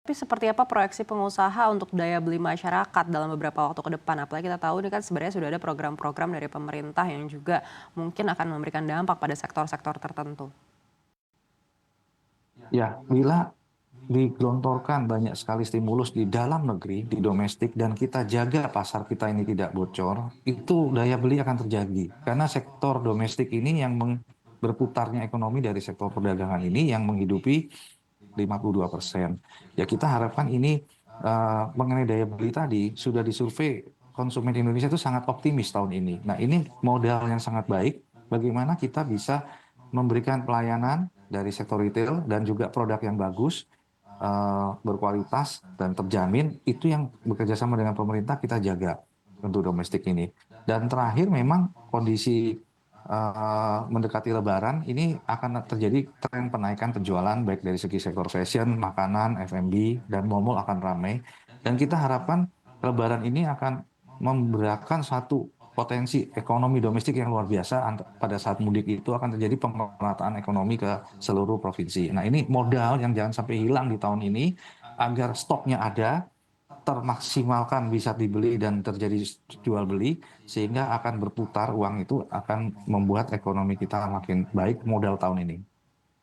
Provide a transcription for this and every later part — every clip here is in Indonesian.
Tapi seperti apa proyeksi pengusaha untuk daya beli masyarakat dalam beberapa waktu ke depan? Apalagi kita tahu ini kan sebenarnya sudah ada program-program dari pemerintah yang juga mungkin akan memberikan dampak pada sektor-sektor tertentu. Ya, bila digelontorkan banyak sekali stimulus di dalam negeri, di domestik, dan kita jaga pasar kita ini tidak bocor, itu daya beli akan terjadi. Karena sektor domestik ini yang berputarnya ekonomi dari sektor perdagangan ini yang menghidupi 52%. Ya kita harapkan ini mengenai daya beli tadi, sudah disurvei konsumen Indonesia itu sangat optimis tahun ini. Nah ini modal yang sangat baik, bagaimana kita bisa memberikan pelayanan dari sektor retail dan juga produk yang bagus, berkualitas dan terjamin, itu yang bekerja sama dengan pemerintah kita jaga untuk domestik ini. Dan terakhir memang kondisi mendekati Lebaran ini akan terjadi tren penaikan penjualan baik dari segi sektor fashion, makanan, F&B, dan mall-mall akan ramai. Dan kita harapkan Lebaran ini akan memberikan satu potensi ekonomi domestik yang luar biasa. Pada saat mudik itu akan terjadi pemerataan ekonomi ke seluruh provinsi. Nah ini modal yang jangan sampai hilang di tahun ini agar stoknya ada, termaksimalkan, bisa dibeli dan terjadi jual beli, sehingga akan berputar uang itu akan membuat ekonomi kita makin baik modal tahun ini.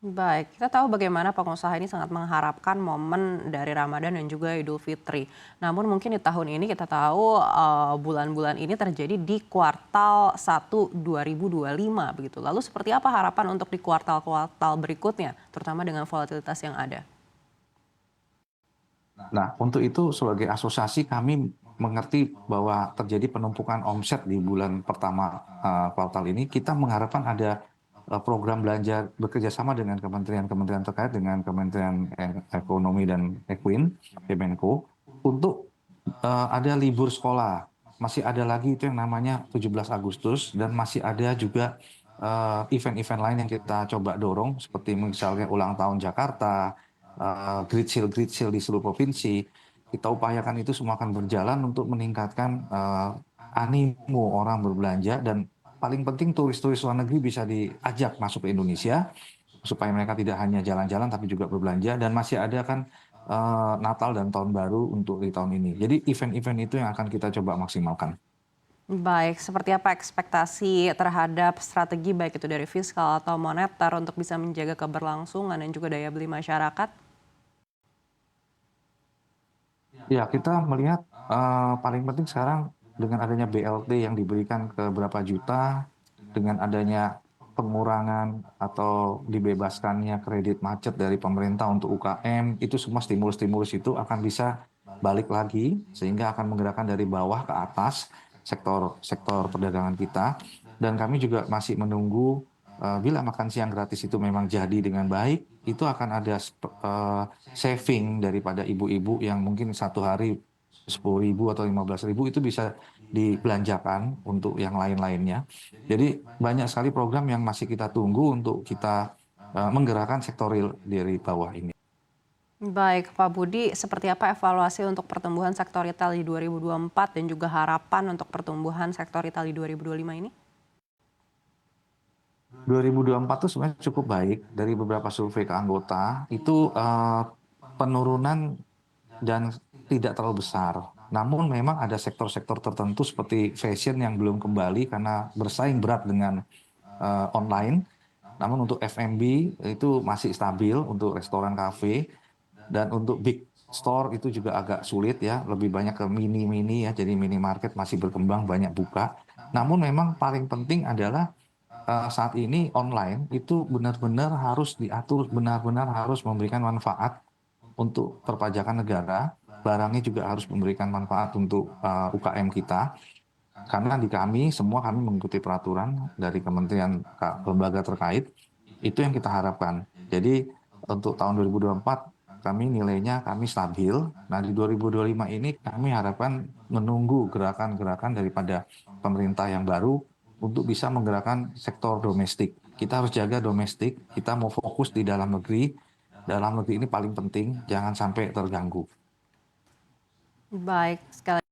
Baik, kita tahu bagaimana pengusaha ini sangat mengharapkan momen dari Ramadan dan juga Idul Fitri. Namun mungkin di tahun ini kita tahu bulan-bulan ini terjadi di kuartal 1 2025 begitu. Lalu seperti apa harapan untuk di kuartal-kuartal berikutnya, terutama dengan volatilitas yang ada? Nah, untuk itu sebagai asosiasi kami mengerti bahwa terjadi penumpukan omset di bulan pertama kuartal ini. Kita mengharapkan ada program belanja bekerjasama dengan kementerian-kementerian terkait dengan Kementerian Ekonomi dan Equin, Kemenko, untuk ada libur sekolah. Masih ada lagi itu yang namanya 17 Agustus dan masih ada juga event-event lain yang kita coba dorong seperti misalnya ulang tahun Jakarta, grid sale di seluruh provinsi. Kita upayakan itu semua akan berjalan untuk meningkatkan animo orang berbelanja, dan paling penting turis-turis luar negeri bisa diajak masuk ke Indonesia supaya mereka tidak hanya jalan-jalan tapi juga berbelanja, dan masih ada kan Natal dan Tahun Baru untuk di tahun ini. Jadi event-event itu yang akan kita coba maksimalkan. Baik, seperti apa ekspektasi terhadap strategi baik itu dari fiskal atau moneter untuk bisa menjaga keberlangsungan dan juga daya beli masyarakat? Ya, kita melihat paling penting sekarang dengan adanya BLT yang diberikan ke berapa juta, dengan adanya pengurangan atau dibebaskannya kredit macet dari pemerintah untuk UKM, itu semua stimulus-stimulus itu akan bisa balik lagi sehingga akan menggerakkan dari bawah ke atas sektor sektor perdagangan kita. Dan kami juga masih menunggu bila makan siang gratis itu memang jadi dengan baik, itu akan ada saving daripada ibu-ibu yang mungkin satu hari 10.000 atau 15.000 itu bisa dibelanjakan untuk yang lain-lainnya. Jadi banyak sekali program yang masih kita tunggu untuk kita menggerakkan sektor real dari bawah ini. Baik, Pak Budi, seperti apa evaluasi untuk pertumbuhan sektor retail di 2024 dan juga harapan untuk pertumbuhan sektor retail di 2025 ini? 2024 itu sebenarnya cukup baik. Dari beberapa survei ke anggota itu penurunan dan tidak terlalu besar. Namun memang ada sektor-sektor tertentu seperti fashion yang belum kembali karena bersaing berat dengan online. Namun untuk F&B itu masih stabil, untuk restoran, kafe, dan untuk big store itu juga agak sulit ya, lebih banyak ke mini-mini ya, jadi minimarket masih berkembang, banyak buka. Namun memang paling penting adalah saat ini online itu benar-benar harus diatur, benar-benar harus memberikan manfaat untuk perpajakan negara, barangnya juga harus memberikan manfaat untuk UKM kita. Karena di kami, semua kami mengikuti peraturan dari kementerian lembaga terkait, itu yang kita harapkan. Jadi untuk tahun 2024 kami nilainya kami stabil. Nah di 2025 ini kami harapkan menunggu gerakan-gerakan daripada pemerintah yang baru untuk bisa menggerakkan sektor domestik. Kita harus jaga domestik, kita mau fokus di dalam negeri. Dalam negeri ini paling penting, jangan sampai terganggu. Baik, sekali